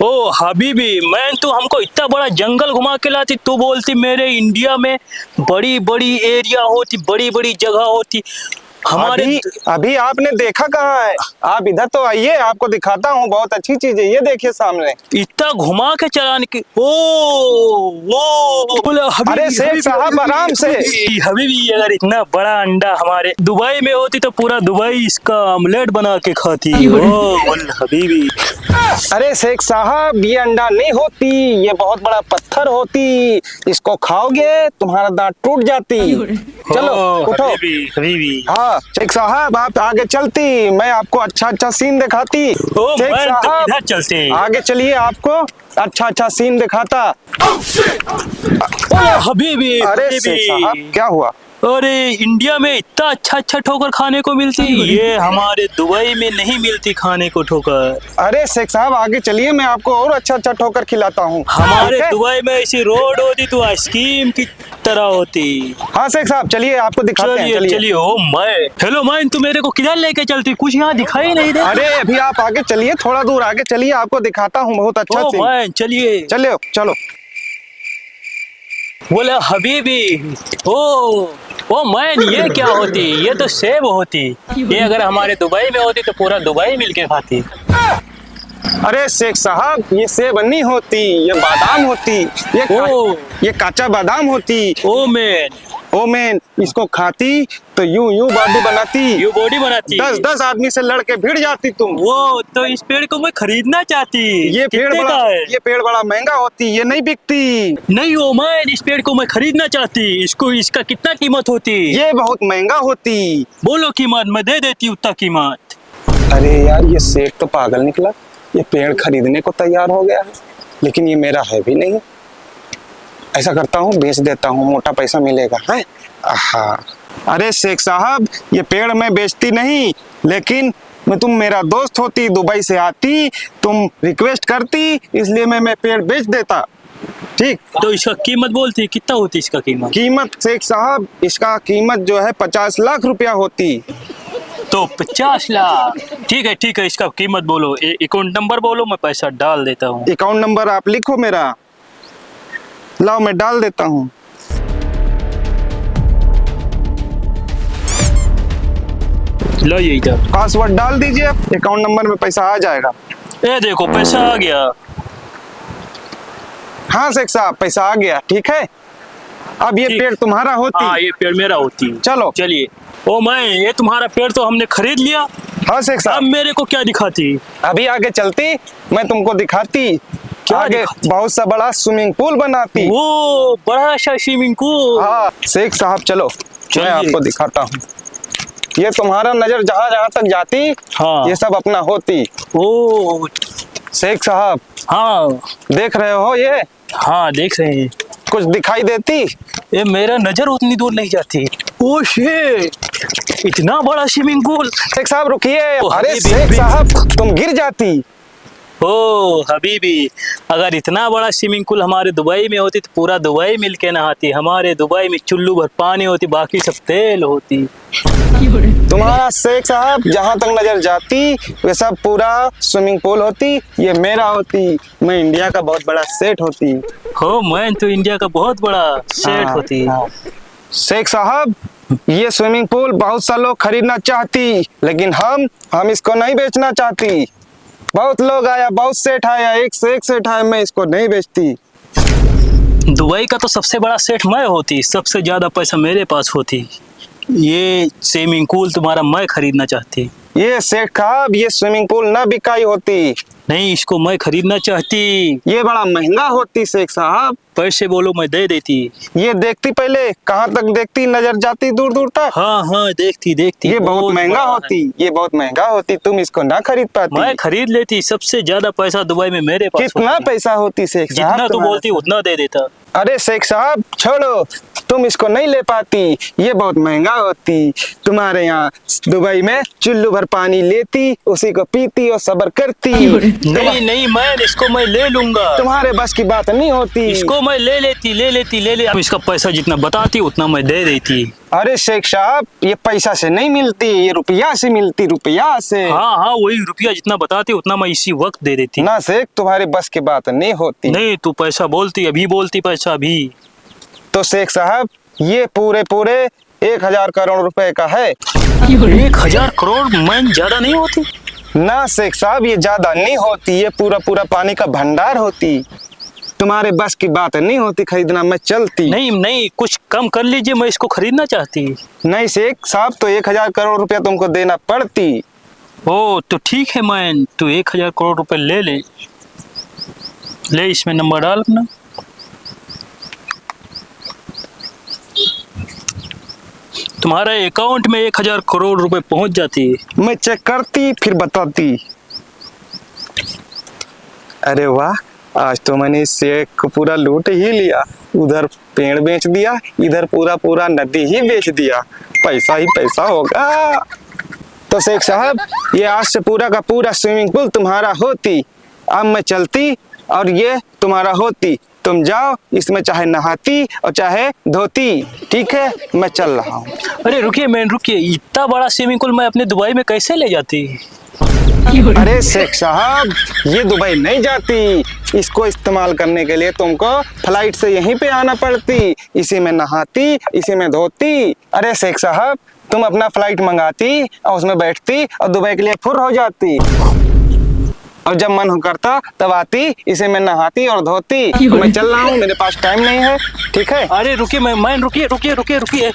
ओ हबीबी, मैं तो हमको इतना बड़ा जंगल घुमा के लाती, तू बोलती मेरे इंडिया में बड़ी बड़ी एरिया होती, बड़ी बड़ी जगह होती हमारे। अभी अभी आपने देखा कहाँ है? आप इधर तो आइए, आपको दिखाता हूँ, बहुत अच्छी चीज है, ये देखिए सामने। इतना घुमा के चलाने की। ओ वो बोले अरे शेख साहब आराम से। हबीबी, अगर इतना बड़ा अंडा हमारे दुबई में होती तो पूरा दुबई इसका ऑमलेट बना के खाती। ओ बोले हबीबी। अरे शेख साहब, ये अंडा नहीं होती, ये बहुत बड़ा पत्थर होती, इसको खाओगे तुम्हारा दांत टूट जाती। चलो उठो। हबीबी। हाँ शेख साहब, आप आगे चलती, मैं आपको अच्छा अच्छा सीन दिखाती। ओ शेख मैं तो साहब किधर चलते? आगे चलिए, आपको अच्छा अच्छा सीन दिखाता। ओ हबीबी। अरे हबीबी। शेख साहब क्या हुआ? अरे इंडिया में इतना अच्छा अच्छा ठोकर खाने को मिलती, ये हमारे दुबई में नहीं मिलती खाने को ठोकर। अरे शेख साहब आगे चलिए, मैं आपको और अच्छा अच्छा ठोकर खिलाता हूँ। हमारे ठीक है? दुबई में ऐसी रोड होती तो आइसक्रीम की तरह होती। हाँ शेख साहब चलिए, आपको दिखाते हैं, चलिए चलिए। चलिए। ओ मैं हेलो मैं, तू मेरे को किधर लेके चलती? कुछ यहाँ दिखाई नहीं दे। अरे अभी आप आगे चलिए, थोड़ा दूर आगे चलिए, आपको दिखाता हूँ बहुत अच्छा ओ सीन। मैं चलिए। चलिए चलो। बोले हबीबी। ओ मैं, ये क्या होती? ये तो सेब होती। ये अगर हमारे दुबई में होती तो पूरा दुबई मिलके खाती। अरे शेख साहब, ये सेब नहीं होती, ये बादाम होती, ये काचा बादाम होती। ओ मैन, इसको खाती तो यूं यूं बॉडी बनाती, यू बॉडी बनाती। 10-10 आदमी से लड़के भिड़ जाती तुम। वो तो इस पेड़ को मैं खरीदना चाहती। ये पेड़ कितने बड़ा, का है? ये पेड़ बड़ा महंगा होती, ये नहीं बिकती। नहीं हो मैं, इस पेड़ को मैं खरीदना चाहती। इसको इसका कितना कीमत होती? ये बहुत महंगा होती। बोलो कीमत, मैं दे देती उतना कीमत। अरे यार, ये सेठ तो पागल निकला, ये पेड़ खरीदने को तैयार हो गया है, लेकिन ये मेरा है भी नहीं। ऐसा करता हूँ, बेच देता हूँ, मोटा पैसा मिलेगा है। आहा। अरे शेख साहब, ये पेड़ मैं बेचती नहीं, लेकिन मैं तुम मेरा दोस्त होती, दुबई से आती, तुम रिक्वेस्ट करती, इसलिए मैं पेड़ बेच देता। ठीक तो इसका कीमत बोलती, कितना होती इसका कीमत? कीमत शेख साहब, इसका कीमत जो है 50 लाख रुपया होती। तो 50 लाख। ठीक है, इसका कीमत बोलो, अकाउंट नंबर बोलो, मैं पैसा डाल देता हूँ। अकाउंट नंबर आप लिखो मेरा, लाओ मैं डाल देता हूँ। लो ये इधर। पासवर्ड डाल दीजिए, अकाउंट नंबर में पैसा आ जाएगा। ये देखो पैसा आ गया। हाँ शेख साहब, पैसा आ गया। ठीक है, अब ये पेड़ तुम्हारा होती। हाँ, ये पेड़ मेरा होती। चलो चलिए। ओ मैं, ये तुम्हारा पेड़ तो हमने खरीद लिया। हाँ शेख अब साहब, मेरे को क्या दिखाती? अभी आगे चलती, मैं तुमको दिखाती, क्या आगे दिखाती? बहुत सा बड़ा स्विमिंग पूल बनाती। वो बड़ा सा स्विमिंग पूल। हाँ शेख साहब चलो, मैं चलिए। आपको दिखाता हूँ। ये तुम्हारा नजर जहाँ जहाँ तक जाती, हाँ। ये सब अपना होती। ओ शेख साहब हाँ देख रहे हो, ये हाँ, देख रहे हैं। कुछ दिखाई देती? ये मेरा नजर उतनी दूर नहीं जाती। ओ शिट, इतना बड़ा स्विमिंग पूल। शेख साहब रुकिए। ओ, अरे हबीबी, शेख हबीबी। साहब तुम गिर जाती। ओ हबीबी, अगर इतना बड़ा स्विमिंग पूल हमारे दुबई में होती तो पूरा दुबई मिलके नहाती। हमारे दुबई में चुल्लू भर पानी होती, बाकी सब तेल होती। तुम्हारा शेख साहब जहाँ तक नजर जाती, वे सब पूरा स्विमिंग पूल होती, ये मेरा होती, मैं इंडिया का बहुत बड़ा सेठ होती। हो मैं तो इंडिया का बहुत बड़ा सेठ हाँ, होती। हाँ। शेख साहब, ये स्विमिंग पूल बहुत सा लोग खरीदना चाहती, लेकिन हम इसको नहीं बेचना चाहती। बहुत लोग आया, बहुत सेठ आया, एक से एक सेठ आया, मैं इसको नहीं बेचती। दुबई का तो सबसे बड़ा सेठ मैं होती, सबसे ज्यादा पैसा मेरे पास होती। ये स्विमिंग पूल तुम्हारा मैं खरीदना चाहती। ये शेख साहब, ये स्विमिंग पूल ना बिकाई होती, नहीं, इसको मैं खरीदना चाहती। ये बड़ा महंगा होती शेख साहब। पैसे बोलो, मैं दे देती। ये देखती, पहले कहाँ तक देखती, नजर जाती दूर दूर तक। हाँ हाँ, देखती। ये बहुत महंगा होती, ये बहुत महंगा होती, तुम इसको ना खरीद पाती। मैं खरीद लेती, सबसे ज्यादा पैसा दुबई में मेरे पास कितना होती। पैसा होती शेख साहब? जितना तो तुम्हारा? बोलती उतना दे देता। अरे शेख साहब छोड़ो, तुम इसको नहीं ले पाती, ये बहुत महंगा होती। तुम्हारे यहाँ दुबई में चुल्लू भर पानी लेती, उसी को पीती और सब्र करती। नहीं मैं इसको मैं ले लूंगा। तुम्हारे बस की बात नहीं होती। इसको मैं ले लेती। अब इसका पैसा जितना बताती उतना मैं दे देती। अरे शेख साहब, ये पैसा से नहीं मिलती, ये रुपया से मिलती, रुपया से। हाँ हाँ, वही रुपया जितना बताती उतना मैं इसी वक्त दे देती। ना शेख, तुम्हारे बस की बात नहीं होती। नहीं, तू पैसा बोलती, अभी बोलती पैसा अभी। तो शेख साहब, ये पूरे पूरे 1000 करोड़ रुपए का है। 1000 करोड़ मैं ज्यादा नहीं होती? ना शेख साहब, ये ज्यादा नहीं होती, ये पूरा पूरा पानी का भंडार होती। तुम्हारे बस की बात नहीं होती खरीदना, मैं चलती। नहीं नहीं, कुछ कम कर लीजिए, मैं इसको खरीदना चाहती। नहीं शेख साहब, तो 1000 करोड़ रुपया तुमको देना पड़ती। ओ तो ठीक है, मैं तू 1000 करोड़ रुपए ले ले। ले, इसमें नंबर डाल अपना। तुम्हारे अकाउंट में 1000 करोड़ रुपए पहुंच जाती है। मैं चेक करती फिर बताती। अरे वाह, आज तो मैंने इस शेख को पूरा लूट ही लिया। उधर पेड़ बेच दिया, इधर पूरा पूरा नदी ही बेच दिया। पैसा ही पैसा होगा। तो शेख साहब, ये आज से पूरा का पूरा स्विमिंग पूल तुम्हारा होती। अब मैं चलती और ये तुम्हारा होती। तुम जाओ, इसमें चाहे नहाती और चाहे धोती। ठीक है, मैं चल रहा हूँ। अरे रुकिए मैन, रुकिए, इतना बड़ा स्विमिंग पूल मैं अपने दुबई में कैसे ले जाती? अरे शेख साहब, ये दुबई नहीं जाती। इसको इस्तेमाल करने के लिए तुमको फ्लाइट से यहीं पे आना पड़ती। इसी में नहाती, इसी में धोती। अरे शेख साहब, तुम अपना फ्लाइट मंगाती और उसमें बैठती और दुबई के लिए फुर हो जाती। और जब मन हो करता तब आती, इसे में नहाती और धोती। मैं चल रहा हूँ, मेरे पास टाइम नहीं है। ठीक है। अरे रुकिए मैं रुकिए रुकिए रुकिए रुकिए।